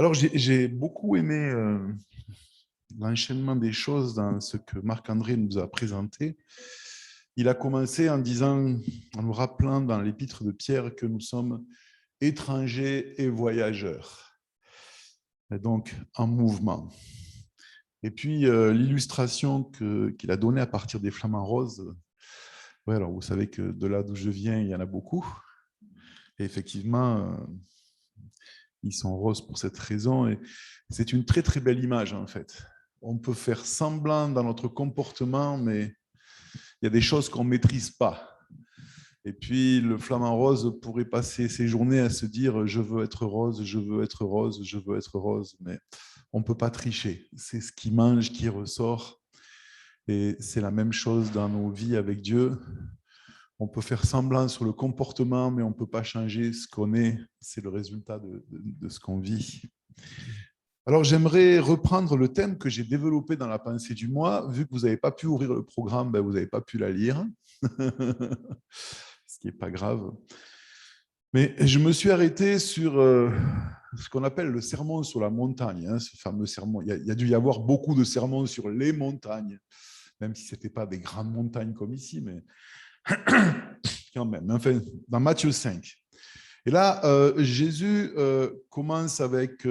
Alors, j'ai beaucoup aimé l'enchaînement des choses dans ce que Marc-André nous a présenté. Il a commencé en disant, en nous rappelant dans l'épître de Pierre que nous sommes étrangers et voyageurs, et donc en mouvement. Et puis, l'illustration qu'il a donnée à partir des flamants roses, ouais, alors vous savez que de là d'où je viens, il y en a beaucoup. Et effectivement, ils sont roses pour cette raison. Et c'est une très, très belle image, en fait. On peut faire semblant dans notre comportement, mais il y a des choses qu'on ne maîtrise pas. Et puis, le flamant rose pourrait passer ses journées à se dire « je veux être rose, je veux être rose, je veux être rose ». Mais on ne peut pas tricher. C'est ce qui mange qui ressort. Et c'est la même chose dans nos vies avec Dieu. On peut faire semblant sur le comportement, mais on ne peut pas changer ce qu'on est. C'est le résultat de ce qu'on vit. Alors, j'aimerais reprendre le thème que j'ai développé dans la pensée du mois. Vu que vous n'avez pas pu ouvrir le programme, ben vous n'avez pas pu la lire, ce qui n'est pas grave. Mais je me suis arrêté sur ce qu'on appelle le sermon sur la montagne, hein, ce fameux sermon. Il y a dû y avoir beaucoup de sermons sur les montagnes, même si ce n'était pas des grandes montagnes comme ici, mais quand même. Enfin, dans Matthieu 5. Et là, Jésus commence avec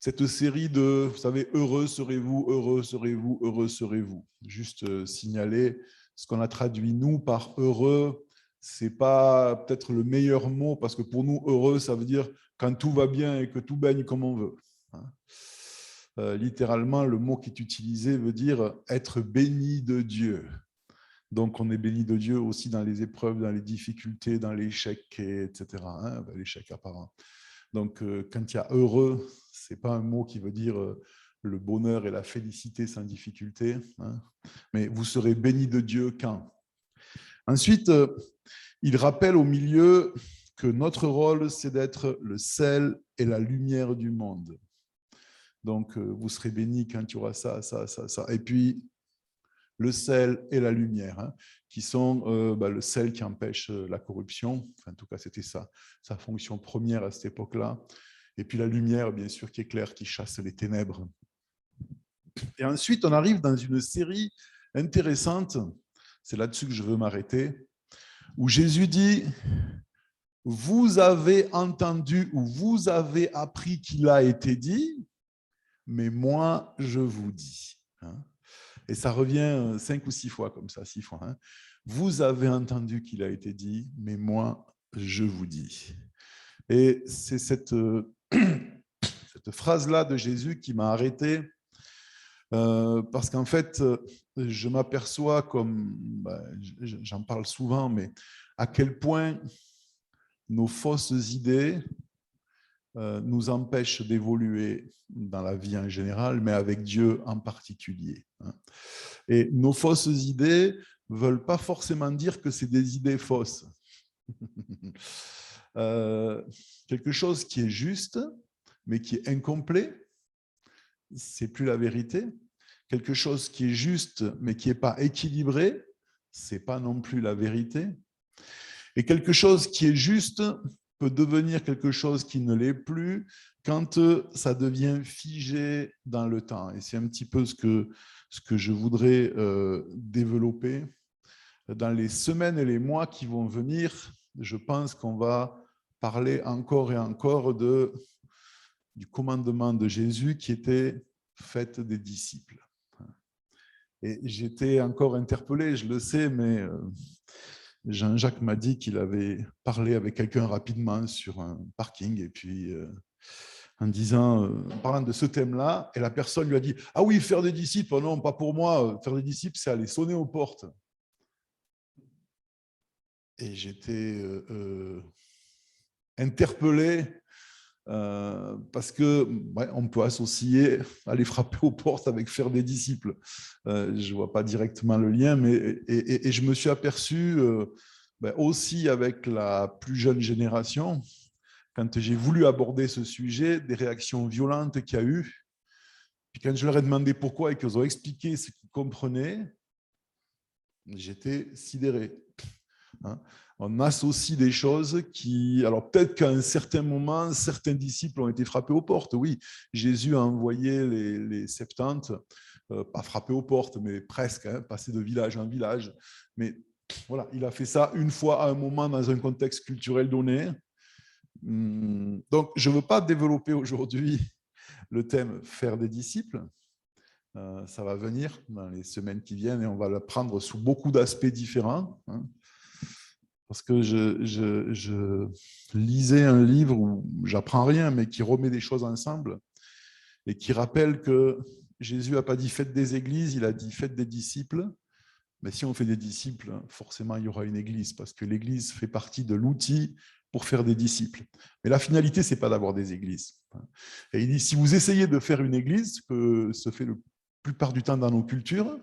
cette série de, vous savez, heureux serez-vous, heureux serez-vous, heureux serez-vous. Juste signaler ce qu'on a traduit nous par heureux. C'est pas peut-être le meilleur mot parce que pour nous, heureux, ça veut dire quand tout va bien et que tout baigne comme on veut. Littéralement, le mot qui est utilisé veut dire être béni de Dieu. Donc, on est béni de Dieu aussi dans les épreuves, dans les difficultés, dans l'échec, etc. L'échec apparent. Donc, quand il y a heureux, ce n'est pas un mot qui veut dire le bonheur et la félicité sans difficulté, hein, mais vous serez béni de Dieu quand. Ensuite, il rappelle au milieu que notre rôle, c'est d'être le sel et la lumière du monde. Donc, vous serez béni quand il y aura ça, ça, ça, ça. Et puis, le sel et la lumière, hein, qui sont le sel qui empêche la corruption. Enfin, en tout cas, c'était sa fonction première à cette époque-là. Et puis la lumière, bien sûr, qui éclaire, qui chasse les ténèbres. Et ensuite, on arrive dans une série intéressante, c'est là-dessus que je veux m'arrêter, où Jésus dit « Vous avez entendu ou vous avez appris qu'il a été dit, mais moi, je vous dis. » Et ça revient 5 ou 6 fois comme ça, 6 fois. Hein. Vous avez entendu qu'il a été dit, mais moi, je vous dis. Et c'est cette phrase-là de Jésus qui m'a arrêté, parce qu'en fait, je m'aperçois, comme j'en parle souvent, mais à quel point nos fausses idées nous empêchent d'évoluer dans la vie en général, mais avec Dieu en particulier. Et nos fausses idées ne veulent pas forcément dire que c'est des idées fausses. Quelque chose qui est juste, mais qui est incomplet, c'est plus la vérité. Quelque chose qui est juste, mais qui n'est pas équilibré, c'est pas non plus la vérité. Et quelque chose qui est juste peut devenir quelque chose qui ne l'est plus quand ça devient figé dans le temps. Et c'est un petit peu ce que je voudrais développer. Dans les semaines et les mois qui vont venir, je pense qu'on va parler encore et encore du commandement de Jésus qui était « faites des disciples ». Et j'étais encore interpellé, je le sais, mais Jean-Jacques m'a dit qu'il avait parlé avec quelqu'un rapidement sur un parking et puis en parlant de ce thème-là, et la personne lui a dit « Ah oui, faire des disciples, non, pas pour moi, faire des disciples, c'est aller sonner aux portes ». Et j'étais interpellé parce que on peut associer aller frapper aux portes avec faire des disciples. Je ne vois pas directement le lien, mais et je me suis aperçu aussi avec la plus jeune génération, quand j'ai voulu aborder ce sujet, des réactions violentes qu'il y a eu. Puis quand je leur ai demandé pourquoi et qu'ils ont expliqué ce qu'ils comprenaient, j'étais sidéré. On associe des choses qui... Alors peut-être qu'à un certain moment, certains disciples ont été frappés aux portes. Oui, Jésus a envoyé les 70, pas frappés aux portes, mais presque, hein, passer de village en village. Mais voilà, il a fait ça une fois à un moment dans un contexte culturel donné. Donc, je ne veux pas développer aujourd'hui le thème « faire des disciples ». Ça va venir dans les semaines qui viennent et on va le prendre sous beaucoup d'aspects différents. Parce que je lisais un livre où j'apprends rien, mais qui remet des choses ensemble et qui rappelle que Jésus n'a pas dit « faites des églises », il a dit « faites des disciples ». Mais si on fait des disciples, forcément, il y aura une église, parce que l'église fait partie de l'outil pour faire des disciples. Mais la finalité, ce n'est pas d'avoir des églises. Et il dit, si vous essayez de faire une église, que se fait la plupart du temps dans nos cultures,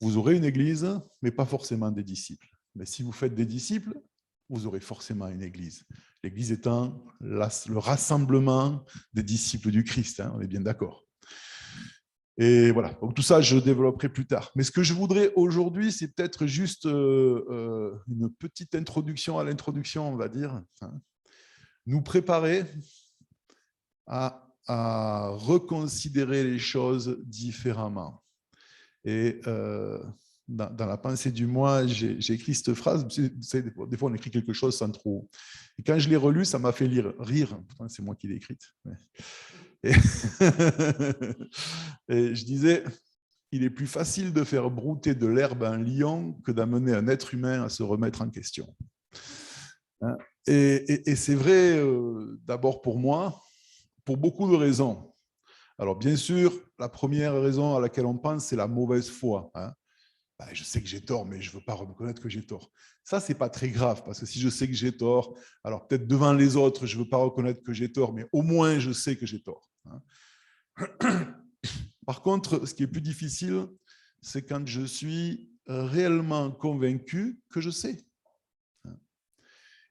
vous aurez une église, mais pas forcément des disciples. Mais si vous faites des disciples, vous aurez forcément une église. L'église étant le rassemblement des disciples du Christ, on est bien d'accord. Et voilà, donc tout ça, je développerai plus tard. Mais ce que je voudrais aujourd'hui, c'est peut-être juste une petite introduction à l'introduction, on va dire, nous préparer à reconsidérer les choses différemment. Et dans la pensée du mois, j'ai écrit cette phrase. Des fois, on écrit quelque chose sans trop. Et quand je l'ai relu, ça m'a fait rire. Putain, c'est moi qui l'ai écrite. Et, et je disais, il est plus facile de faire brouter de l'herbe à un lion que d'amener un être humain à se remettre en question. Et c'est vrai, d'abord pour moi, pour beaucoup de raisons. Alors, bien sûr, la première raison à laquelle on pense, c'est la mauvaise foi. Je sais que j'ai tort, mais je ne veux pas reconnaître que j'ai tort. Ça, ce n'est pas très grave, parce que si je sais que j'ai tort, alors peut-être devant les autres, je ne veux pas reconnaître que j'ai tort, mais au moins, je sais que j'ai tort. Par contre, ce qui est plus difficile, c'est quand je suis réellement convaincu que je sais.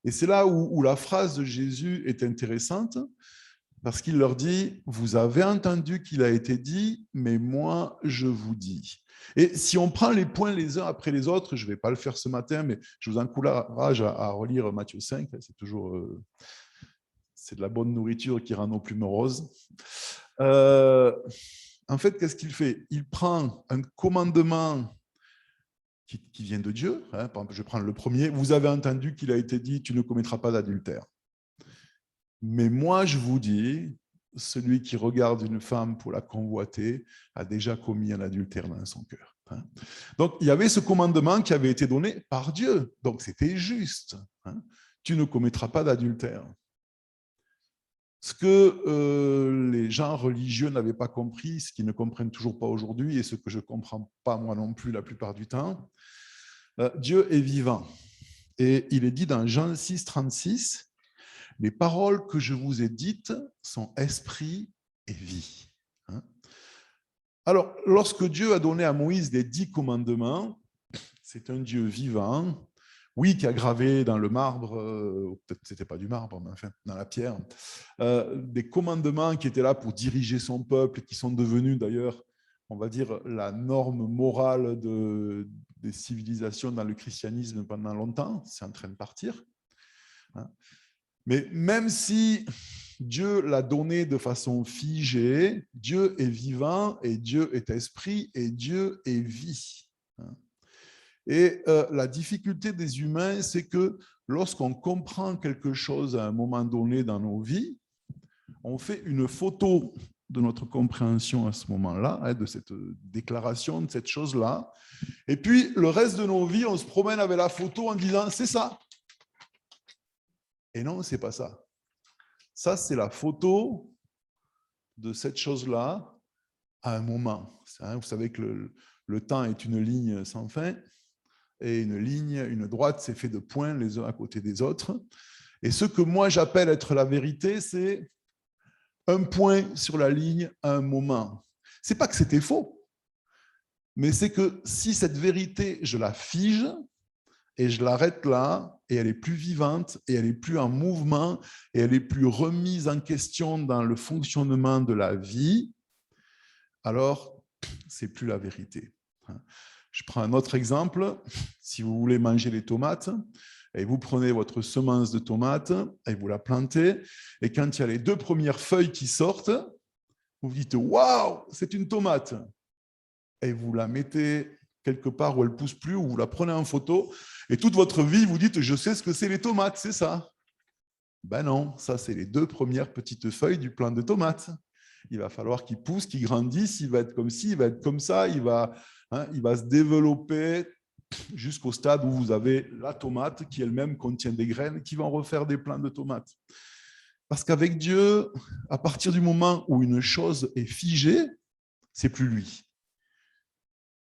Et c'est là où la phrase de Jésus est intéressante, parce qu'il leur dit, vous avez entendu qu'il a été dit, mais moi, je vous dis. Et si on prend les points les uns après les autres, je ne vais pas le faire ce matin, mais je vous encourage à relire Matthieu 5, c'est toujours c'est de la bonne nourriture qui rend nos plumes roses. En fait, qu'est-ce qu'il fait? Il prend un commandement qui vient de Dieu. Par exemple, je prends le premier. Vous avez entendu qu'il a été dit, tu ne commettras pas d'adultère. Mais moi, je vous dis, celui qui regarde une femme pour la convoiter a déjà commis un adultère dans son cœur. Donc, il y avait ce commandement qui avait été donné par Dieu. Donc, c'était juste. Tu ne commettras pas d'adultère. Ce que les gens religieux n'avaient pas compris, ce qu'ils ne comprennent toujours pas aujourd'hui, et ce que je ne comprends pas moi non plus la plupart du temps, Dieu est vivant. Et il est dit dans Jean 6, 36, « Les paroles que je vous ai dites sont esprit et vie. » Alors, lorsque Dieu a donné à Moïse les 10 commandements, c'est un Dieu vivant, oui, qui a gravé dans le marbre, peut-être ce n'était pas du marbre, mais enfin, dans la pierre, des commandements qui étaient là pour diriger son peuple, qui sont devenus d'ailleurs, on va dire, la norme morale des civilisations dans le christianisme pendant longtemps. C'est en train de partir. Mais même si Dieu l'a donné de façon figée, Dieu est vivant et Dieu est esprit et Dieu est vie. Et la difficulté des humains, c'est que lorsqu'on comprend quelque chose à un moment donné dans nos vies, on fait une photo de notre compréhension à ce moment-là, de cette déclaration, de cette chose-là. Et puis, le reste de nos vies, on se promène avec la photo en disant « c'est ça ». Et non, ce n'est pas ça. Ça, c'est la photo de cette chose-là à un moment. Vous savez que le temps est une ligne sans fin. Et une droite, c'est fait de points les uns à côté des autres. Et ce que moi j'appelle être la vérité, c'est un point sur la ligne à un moment. C'est pas que c'était faux, mais c'est que si cette vérité, je la fige et je l'arrête là, et elle est plus vivante, et elle est plus en mouvement, et elle est plus remise en question dans le fonctionnement de la vie, alors c'est plus la vérité. Je prends un autre exemple. Si vous voulez manger les tomates, Et vous prenez votre semence de tomate et vous la plantez. Et quand il y a les 2 premières feuilles qui sortent, vous vous dites « Waouh, c'est une tomate !» Et vous la mettez quelque part où elle ne pousse plus, ou vous la prenez en photo. Et toute votre vie, vous dites « Je sais ce que c'est les tomates, c'est ça !» Ben non, ça, c'est les 2 premières petites feuilles du plant de tomates. Il va falloir qu'il pousse, qu'il grandisse, il va être comme ci, il va être comme ça, il va se développer jusqu'au stade où vous avez la tomate qui elle-même contient des graines qui vont refaire des plants de tomates. Parce qu'avec Dieu, à partir du moment où une chose est figée, c'est plus lui.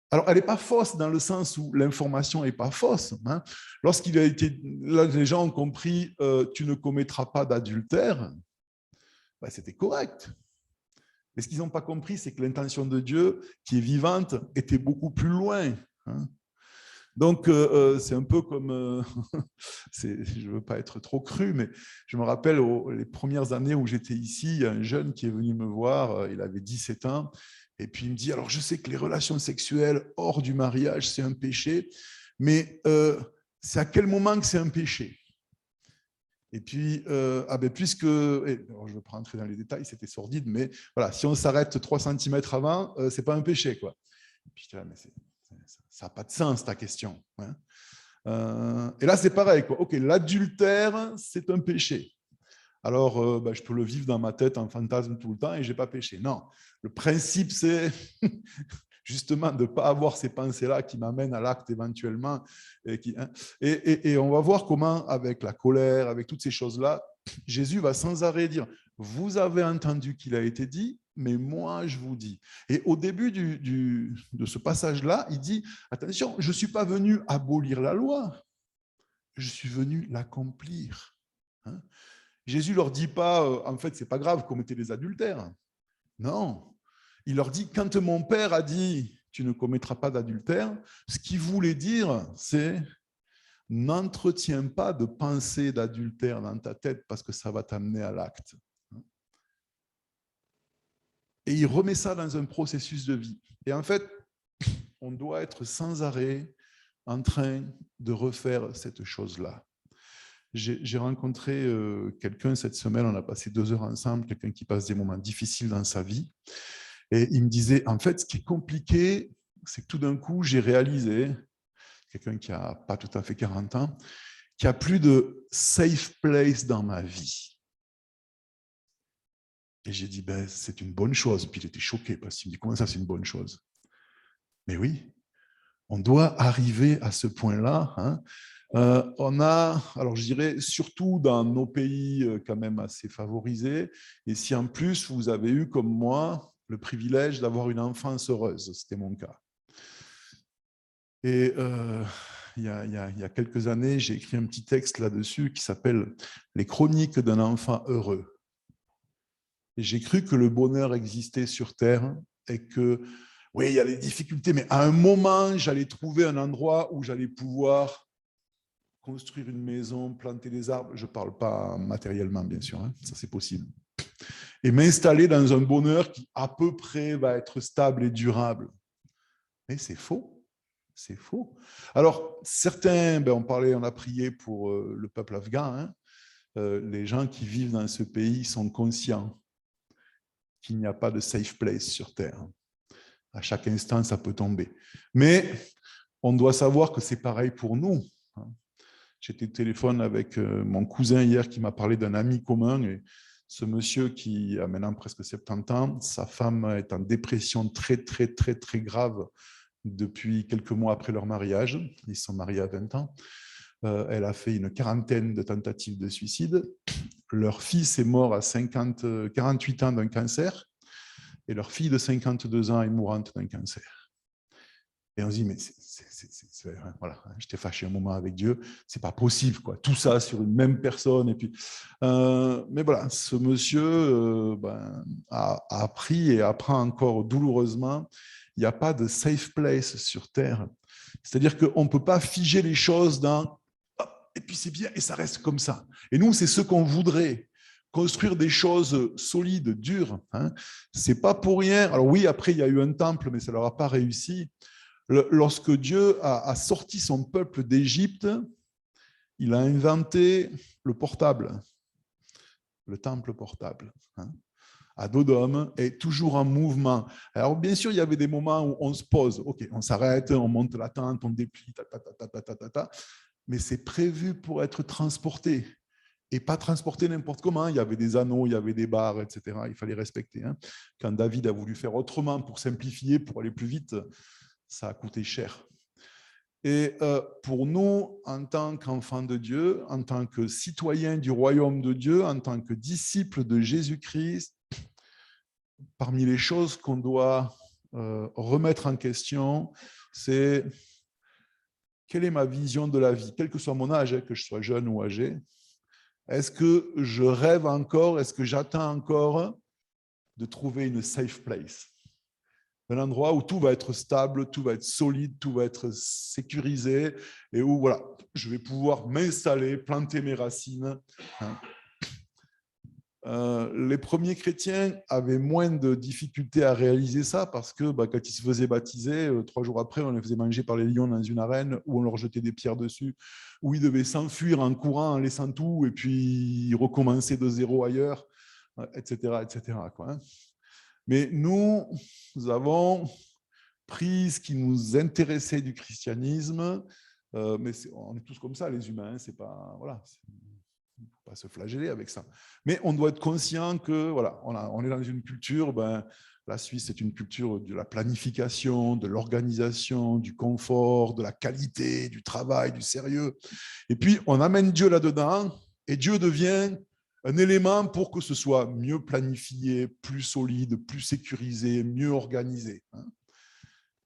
Alors, elle n'est pas fausse dans le sens où l'information n'est pas fausse. Lorsqu'il a été, là, les gens ont compris tu ne commettras pas d'adultère, ben, c'était correct. Mais ce qu'ils n'ont pas compris, c'est que l'intention de Dieu, qui est vivante, était beaucoup plus loin. Donc, c'est un peu comme, je ne veux pas être trop cru, mais je me rappelle les premières années où j'étais ici, il y a un jeune qui est venu me voir, il avait 17 ans, et puis il me dit, alors je sais que les relations sexuelles hors du mariage, c'est un péché, mais c'est à quel moment que c'est un péché ? Et puis, puisque, alors je ne veux pas rentrer dans les détails, c'était sordide, mais voilà, si on s'arrête 3 cm avant, ce n'est pas un péché, quoi. Et puis, mais ça n'a pas de sens, ta question. Et là, c'est pareil, quoi. Ok, l'adultère, c'est un péché. Alors, je peux le vivre dans ma tête en fantasme tout le temps et je n'ai pas péché. Non, le principe, c'est justement de ne pas avoir ces pensées-là qui m'amènent à l'acte éventuellement. Et on va voir comment, avec la colère, avec toutes ces choses-là, Jésus va sans arrêt dire « Vous avez entendu qu'il a été dit, mais moi, je vous dis. » Et au début de ce passage-là, il dit « Attention, je ne suis pas venu abolir la loi, je suis venu l'accomplir. » Jésus ne leur dit pas « En fait, ce n'est pas grave, commettez des adultères. » Non. Il leur dit, quand mon père a dit « tu ne commettras pas d'adultère », ce qu'il voulait dire, c'est « n'entretiens pas de pensée d'adultère dans ta tête parce que ça va t'amener à l'acte. » Et il remet ça dans un processus de vie. Et en fait, on doit être sans arrêt en train de refaire cette chose-là. J'ai rencontré quelqu'un cette semaine, on a passé 2 heures ensemble, quelqu'un qui passe des moments difficiles dans sa vie. Et il me disait, en fait, ce qui est compliqué, c'est que tout d'un coup, j'ai réalisé, quelqu'un qui n'a pas tout à fait 40 ans, qu'il n'y a plus de safe place dans ma vie. Et j'ai dit, c'est une bonne chose. Puis il était choqué parce qu'il me dit, comment ça, c'est une bonne chose? Mais oui, on doit arriver à ce point-là. On a, alors je dirais, surtout dans nos pays quand même assez favorisés, et si en plus vous avez eu, comme moi, le privilège d'avoir une enfance heureuse, c'était mon cas. Et il y a quelques années, j'ai écrit un petit texte là-dessus qui s'appelle « Les chroniques d'un enfant heureux ». Et j'ai cru que le bonheur existait sur Terre et que, oui, il y a des difficultés, mais à un moment, j'allais trouver un endroit où j'allais pouvoir construire une maison, planter des arbres. Je ne parle pas matériellement, bien sûr, ça c'est possible. Et m'installer dans un bonheur qui, à peu près, va être stable et durable. Mais c'est faux. C'est faux. Alors, certains, on a prié pour le peuple afghan. Les gens qui vivent dans ce pays sont conscients qu'il n'y a pas de safe place sur Terre. À chaque instant, ça peut tomber. Mais on doit savoir que c'est pareil pour nous. J'étais au téléphone avec mon cousin hier qui m'a parlé d'un ami commun. Et ce monsieur qui a maintenant presque 70 ans, sa femme est en dépression très, très, très, très grave depuis quelques mois après leur mariage. Ils sont mariés à 20 ans. Elle a fait une quarantaine de tentatives de suicide. Leur fils est mort à 48 ans d'un cancer et leur fille de 52 ans est mourante d'un cancer. Et on se dit, mais voilà, j'étais fâché un moment avec Dieu, c'est pas possible, quoi. Tout ça sur une même personne. Et puis, mais voilà, ce monsieur a appris et apprend encore douloureusement, il n'y a pas de safe place sur Terre. C'est-à-dire qu'on ne peut pas figer les choses dans et puis c'est bien, et ça reste comme ça. Et nous, c'est ce qu'on voudrait, construire des choses solides, dures. C'est pas pour rien. Alors oui, après, il y a eu un temple, mais ça ne leur a pas réussi. Lorsque Dieu a sorti son peuple d'Égypte, il a inventé le portable, le temple portable, à dos d'homme, est toujours en mouvement. Alors, bien sûr, il y avait des moments où on se pose, ok, on s'arrête, on monte la tente, on déplie, mais c'est prévu pour être transporté. Et pas transporté n'importe comment. Il y avait des anneaux, il y avait des barres, etc. Il fallait respecter. Quand David a voulu faire autrement pour simplifier, pour aller plus vite, ça a coûté cher. Et pour nous, en tant qu'enfants de Dieu, en tant que citoyens du royaume de Dieu, en tant que disciples de Jésus-Christ, parmi les choses qu'on doit remettre en question, c'est quelle est ma vision de la vie, quel que soit mon âge, que je sois jeune ou âgé. Est-ce que je rêve encore, est-ce que j'attends encore de trouver une safe place? Un endroit où tout va être stable, tout va être solide, tout va être sécurisé et où voilà, je vais pouvoir m'installer, planter mes racines. Les premiers chrétiens avaient moins de difficultés à réaliser ça parce que quand ils se faisaient baptiser, 3 jours après, on les faisait manger par les lions dans une arène où on leur jetait des pierres dessus, où ils devaient s'enfuir en courant, en laissant tout et puis recommencer de zéro ailleurs, etc. etc. quoi. Mais nous avons pris ce qui nous intéressait du christianisme, mais on est tous comme ça, les humains, c'est pas... Voilà, il ne faut pas se flageller avec ça. Mais on doit être conscient que voilà, on est dans une culture, la Suisse est une culture de la planification, de l'organisation, du confort, de la qualité, du travail, du sérieux. Et puis, on amène Dieu là-dedans et Dieu devient un élément pour que ce soit mieux planifié, plus solide, plus sécurisé, mieux organisé.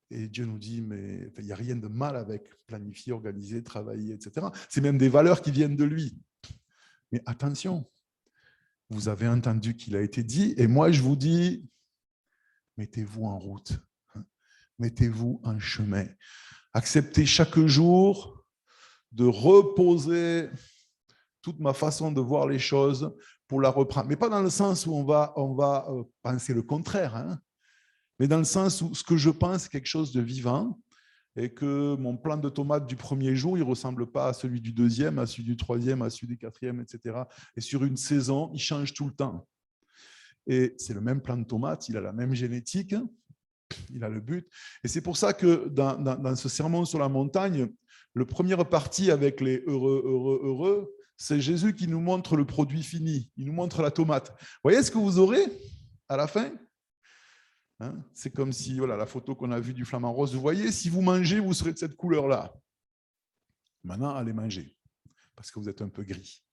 Et Dieu nous dit, mais il n'y a rien de mal avec planifier, organiser, travailler, etc. C'est même des valeurs qui viennent de lui. Mais attention, vous avez entendu qu'il a été dit, et moi je vous dis, mettez-vous en route, mettez-vous en chemin. Acceptez chaque jour de reposer toute ma façon de voir les choses pour la reprendre. Mais pas dans le sens où on va penser le contraire, mais dans le sens où ce que je pense est quelque chose de vivant, et que mon plant de tomates du premier jour, il ne ressemble pas à celui du deuxième, à celui du troisième, à celui du quatrième, etc. Et sur une saison, il change tout le temps. Et c'est le même plant de tomates, il a la même génétique, il a le but. Et c'est pour ça que dans ce sermon sur la montagne, le premier parti avec les heureux, heureux, heureux, c'est Jésus qui nous montre le produit fini, il nous montre la tomate. Vous voyez ce que vous aurez à la fin ? C'est comme si, voilà, la photo qu'on a vue du flamant rose, vous voyez, si vous mangez, vous serez de cette couleur-là. Maintenant, allez manger, parce que vous êtes un peu gris.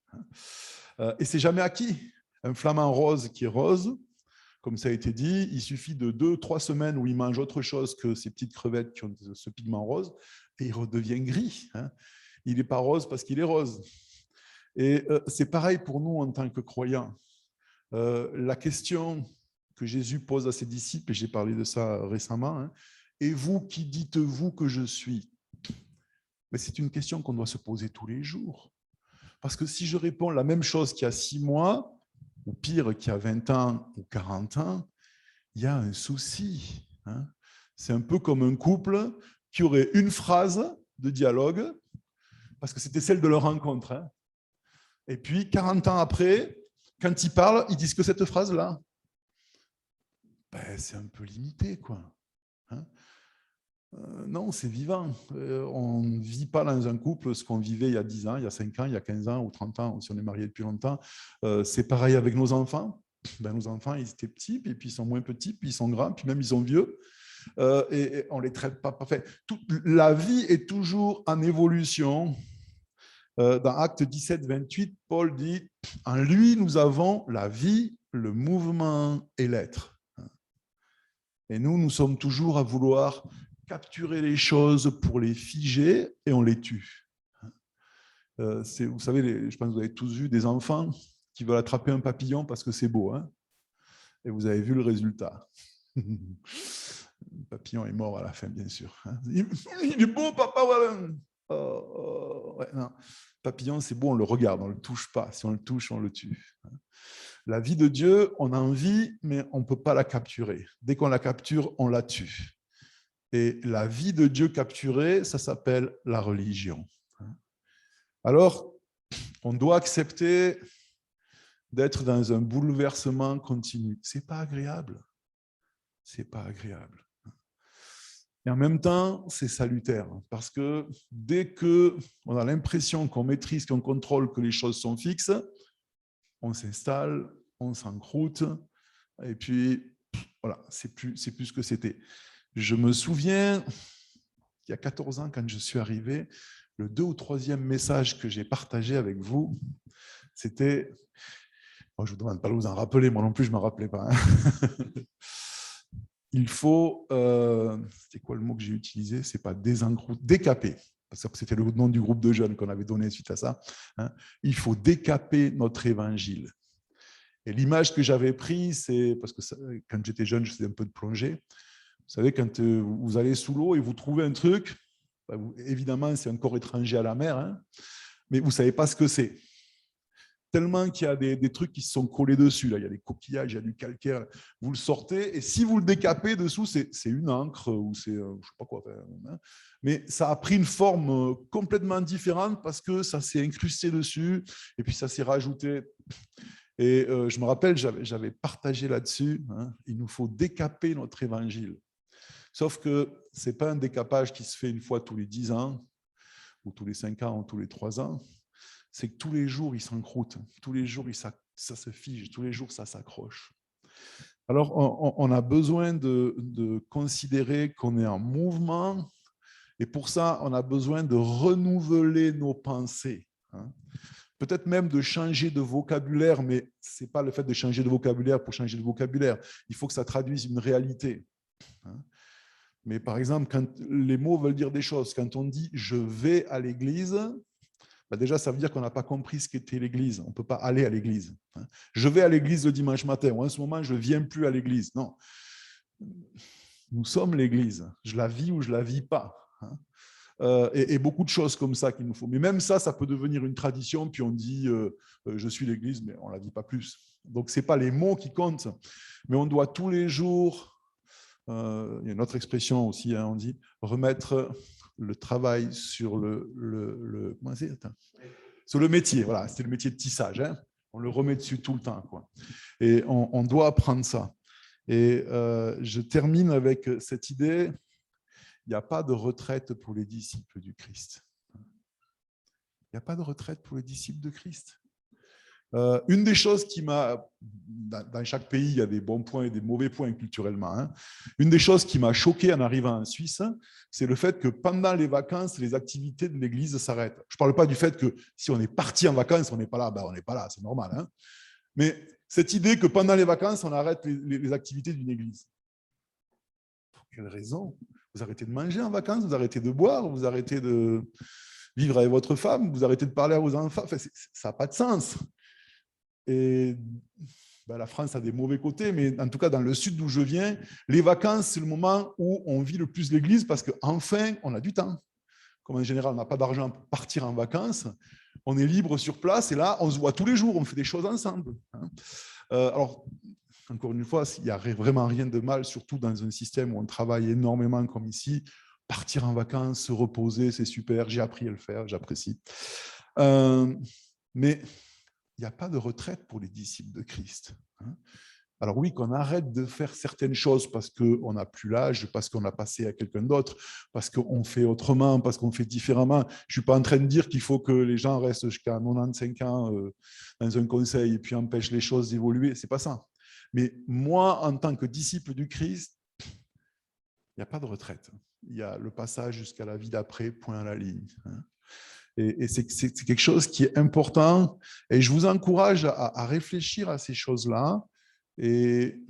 Et c'est jamais acquis. Un flamant rose qui est rose, comme ça a été dit, il suffit de 2-3 semaines où il mange autre chose que ces petites crevettes qui ont ce pigment rose, et il redevient gris. Il n'est pas rose parce qu'il est rose. Et c'est pareil pour nous en tant que croyants. La question que Jésus pose à ses disciples, et j'ai parlé de ça récemment, et vous, qui dites-vous que je suis? Mais c'est une question qu'on doit se poser tous les jours. Parce que si je réponds la même chose qu'il y a 6 mois, ou pire, qu'il y a 20 ans ou 40 ans, il y a un souci. C'est un peu comme un couple qui aurait une phrase de dialogue, parce que c'était celle de leur rencontre. Et puis, 40 ans après, quand ils parlent, ils disent que cette phrase-là. C'est un peu limité, quoi. Non, c'est vivant. On ne vit pas dans un couple ce qu'on vivait il y a 10 ans, il y a 5 ans, il y a 15 ans ou 30 ans, si on est marié depuis longtemps. C'est pareil avec nos enfants. Nos enfants, ils étaient petits, puis ils sont moins petits, puis ils sont grands, puis même ils sont vieux. Et on ne les traite pas parfait. La vie est toujours en évolution. Dans Acte 17, 28, Paul dit « En lui, nous avons la vie, le mouvement et l'être. » Et nous sommes toujours à vouloir capturer les choses pour les figer et on les tue. Vous savez, je pense que vous avez tous vu des enfants qui veulent attraper un papillon parce que c'est beau. Et vous avez vu le résultat. Le papillon est mort à la fin, bien sûr. Il est beau, papa, voilà. Ouais, non. Papillon, c'est beau, on le regarde, on ne le touche pas. Si on le touche, on le tue. La vie de Dieu, on a envie, mais on ne peut pas la capturer. Dès qu'on la capture, on la tue. Et la vie de Dieu capturée, ça s'appelle la religion. Alors, on doit accepter d'être dans un bouleversement continu. Ce n'est pas agréable. Ce n'est pas agréable. Et en même temps, c'est salutaire, parce que dès qu'on a l'impression qu'on maîtrise, qu'on contrôle, que les choses sont fixes, on s'installe, on s'encroute, et puis, voilà, c'est plus ce que c'était. Je me souviens, il y a 14 ans, quand je suis arrivé, le 2e ou 3e message que j'ai partagé avec vous, c'était... Bon, je ne vous demande pas de vous en rappeler, moi non plus, je ne m'en rappelais pas. Hein. Il faut... c'était quoi le mot que j'ai utilisé? Ce n'est pas désencrouter, décaper. Parce que c'était le nom du groupe de jeunes qu'on avait donné suite à ça. Hein. Il faut décaper notre évangile. Et l'image que j'avais prise, c'est parce que ça, quand j'étais jeune, je faisais un peu de plongée. Vous savez, quand vous allez sous l'eau et vous trouvez un truc, évidemment, c'est un corps étranger à la mer, hein, mais vous ne savez pas ce que c'est. Tellement qu'il y a des trucs qui se sont collés dessus. Là. Il y a des coquillages, il y a du calcaire. Vous le sortez, et si vous le décapez dessous, c'est une encre ou c'est je ne sais pas quoi. Hein, mais ça a pris une forme complètement différente parce que ça s'est incrusté dessus et puis ça s'est rajouté. Et je me rappelle, j'avais partagé là-dessus, hein, il nous faut décaper notre évangile. Sauf que ce n'est pas un décapage qui se fait une fois tous les 10 ans, ou tous les 5 ans, ou tous les 3 ans. C'est que tous les jours, il s'encroute, tous les jours, ça se fige, tous les jours, ça s'accroche. Alors, on a besoin de considérer qu'on est en mouvement, et pour ça, on a besoin de renouveler nos pensées. Hein. Peut-être même de changer de vocabulaire, mais ce n'est pas le fait de changer de vocabulaire pour changer de vocabulaire. Il faut que ça traduise une réalité. Hein. Mais par exemple, quand les mots veulent dire des choses, quand on dit « je vais à l'église », ben déjà, ça veut dire qu'on n'a pas compris ce qu'était l'église. On ne peut pas aller à l'église. Je vais à l'église le dimanche matin, ou en ce moment, je ne viens plus à l'église. Non. Nous sommes l'église. Je la vis ou je ne la vis pas. Et beaucoup de choses comme ça qu'il nous faut. Mais même ça, ça peut devenir une tradition, puis on dit je suis l'église, mais on ne la vit pas plus. Donc, ce n'est pas les mots qui comptent, mais on doit tous les jours, il y a une autre expression aussi, hein, on dit remettre le travail sur sur le métier. Voilà, c'était le métier de tissage. Hein. On le remet dessus tout le temps, quoi. Et on doit apprendre ça. Et je termine avec cette idée. Il n'y a pas de retraite pour les disciples du Christ. Il n'y a pas de retraite pour les disciples de Christ. Une des choses qui m'a... Dans chaque pays, il y a des bons points et des mauvais points culturellement. Hein. Une des choses qui m'a choqué en arrivant en Suisse, c'est le fait que pendant les vacances, les activités de l'Église s'arrêtent. Je ne parle pas du fait que si on est parti en vacances, on n'est pas là. Ben, on n'est pas là, c'est normal. Hein. Mais cette idée que pendant les vacances, on arrête les activités d'une Église. Pour quelle raison? Vous arrêtez de manger en vacances, vous arrêtez de boire, vous arrêtez de vivre avec votre femme, vous arrêtez de parler à vos enfants. Enfin, ça n'a pas de sens. Et ben, la France a des mauvais côtés, mais en tout cas, dans le sud d'où je viens, les vacances, c'est le moment où on vit le plus l'Église parce qu'enfin, on a du temps. Comme en général, on n'a pas d'argent pour partir en vacances, on est libre sur place et là, on se voit tous les jours, on fait des choses ensemble. Alors, encore une fois, il n'y a vraiment rien de mal, surtout dans un système où on travaille énormément comme ici. Partir en vacances, se reposer, c'est super, j'ai appris à le faire, j'apprécie. Mais il n'y a pas de retraite pour les disciples de Christ. Alors oui, qu'on arrête de faire certaines choses parce qu'on n'a plus l'âge, parce qu'on a passé à quelqu'un d'autre, parce qu'on fait autrement, parce qu'on fait différemment. Je ne suis pas en train de dire qu'il faut que les gens restent jusqu'à 95 ans dans un conseil et puis empêchent les choses d'évoluer. Ce n'est pas ça. Mais moi, en tant que disciple du Christ, il n'y a pas de retraite. Il y a le passage jusqu'à la vie d'après, point à la ligne. Et c'est quelque chose qui est important. Et je vous encourage à réfléchir à ces choses-là et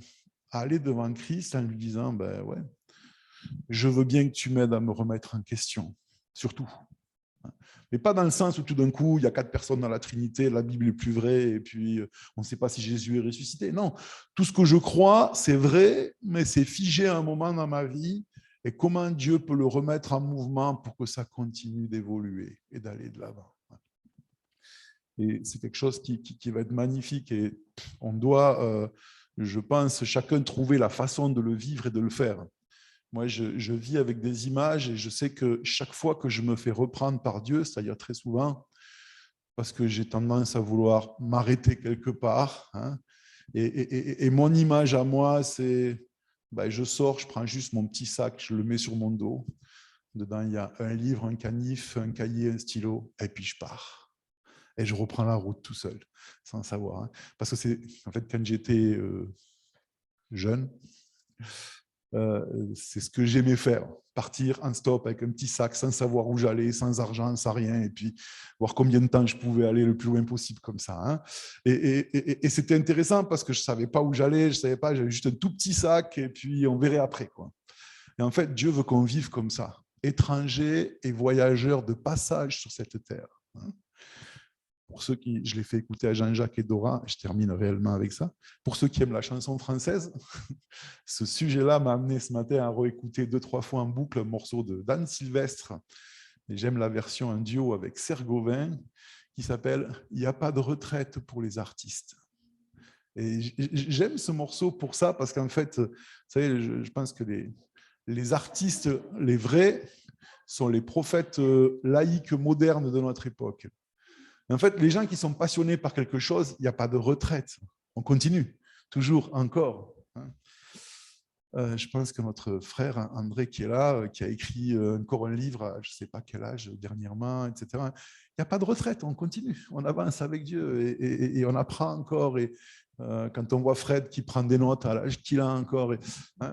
à aller devant Christ en lui disant, ben ouais, je veux bien que tu m'aides à me remettre en question, surtout. Mais pas dans le sens où tout d'un coup, il y a 4 personnes dans la Trinité, la Bible est plus vraie, et puis on ne sait pas si Jésus est ressuscité. Non, tout ce que je crois, c'est vrai, mais c'est figé à un moment dans ma vie. Et comment Dieu peut le remettre en mouvement pour que ça continue d'évoluer et d'aller de l'avant. Et c'est quelque chose qui va être magnifique. Et on doit, je pense, chacun trouver la façon de le vivre et de le faire. Moi, je vis avec des images et je sais que chaque fois que je me fais reprendre par Dieu, c'est-à-dire très souvent, parce que j'ai tendance à vouloir m'arrêter quelque part. Hein. Et mon image à moi, c'est, ben, je sors, je prends juste mon petit sac, je le mets sur mon dos. Dedans, il y a un livre, un canif, un cahier, un stylo, et puis je pars. Et je reprends la route tout seul, sans savoir. Hein. Parce que c'est, en fait, quand j'étais jeune, c'est ce que j'aimais faire, partir en stop avec un petit sac sans savoir où j'allais, sans argent, sans rien, et puis voir combien de temps je pouvais aller le plus loin possible comme ça. Hein. Et c'était intéressant parce que je ne savais pas où j'allais, je savais pas, j'avais juste un tout petit sac, et puis on verrait après, quoi. Et en fait, Dieu veut qu'on vive comme ça, étrangers et voyageurs de passage sur cette terre. Hein. Pour ceux qui, je l'ai fait écouter à Jean-Jacques et Dora, je termine réellement avec ça. Pour ceux qui aiment la chanson française, ce sujet-là m'a amené ce matin à réécouter 2-3 fois en boucle un morceau de Dan Sylvestre. Et j'aime la version en duo avec Serge Gauvin qui s'appelle « Il n'y a pas de retraite pour les artistes ». Et j'aime ce morceau pour ça parce qu'en fait, vous savez, je pense que les artistes, les vrais, sont les prophètes laïques modernes de notre époque. En fait, les gens qui sont passionnés par quelque chose, il n'y a pas de retraite. On continue, toujours, encore. Je pense que notre frère André qui est là, qui a écrit encore un livre à je ne sais pas quel âge dernièrement, etc. Il n'y a pas de retraite, on continue, on avance avec Dieu et on apprend encore. Et quand on voit Fred qui prend des notes à l'âge qu'il a encore,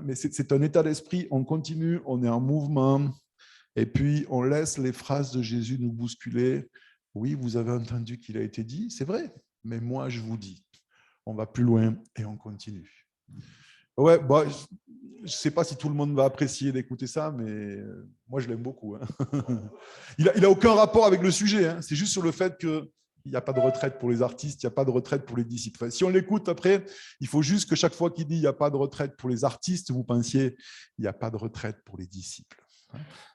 mais c'est un état d'esprit, on continue, on est en mouvement et puis on laisse les phrases de Jésus nous bousculer. Oui, vous avez entendu qu'il a été dit, c'est vrai, mais moi je vous dis, on va plus loin et on continue. Ouais, bah, je ne sais pas si tout le monde va apprécier d'écouter ça, mais moi je l'aime beaucoup. Hein. Il n'a aucun rapport avec le sujet, hein. C'est juste sur le fait qu'il n'y a pas de retraite pour les artistes, il n'y a pas de retraite pour les disciples. Enfin, si on l'écoute après, il faut juste que chaque fois qu'il dit il n'y a pas de retraite pour les artistes, vous pensiez il n'y a pas de retraite pour les disciples.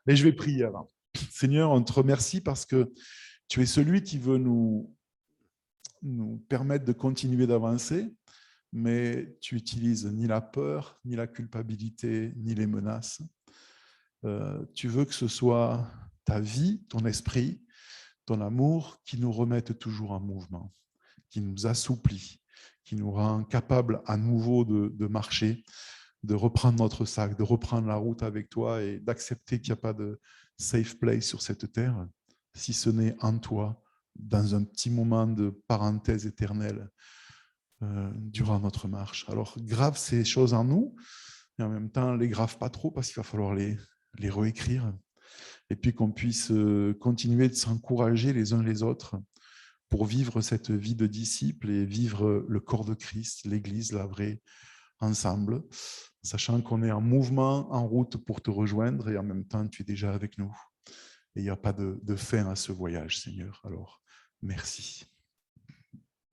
Mais je vais prier avant. Seigneur, on te remercie parce que tu es celui qui veut nous permettre de continuer d'avancer, mais tu n'utilises ni la peur, ni la culpabilité, ni les menaces. Tu veux que ce soit ta vie, ton esprit, ton amour qui nous remette toujours en mouvement, qui nous assouplit, qui nous rend capables à nouveau de marcher, de reprendre notre sac, de reprendre la route avec toi et d'accepter qu'il n'y a pas de safe place sur cette terre, si ce n'est en toi, dans un petit moment de parenthèse éternelle durant notre marche. Alors, grave ces choses en nous, et en même temps, les grave pas trop parce qu'il va falloir les réécrire et puis qu'on puisse continuer de s'encourager les uns les autres pour vivre cette vie de disciples et vivre le corps de Christ, l'Église, la vraie, ensemble, sachant qu'on est en mouvement, en route pour te rejoindre et en même temps, tu es déjà avec nous. Et il n'y a pas de fin à ce voyage, Seigneur. Alors, merci.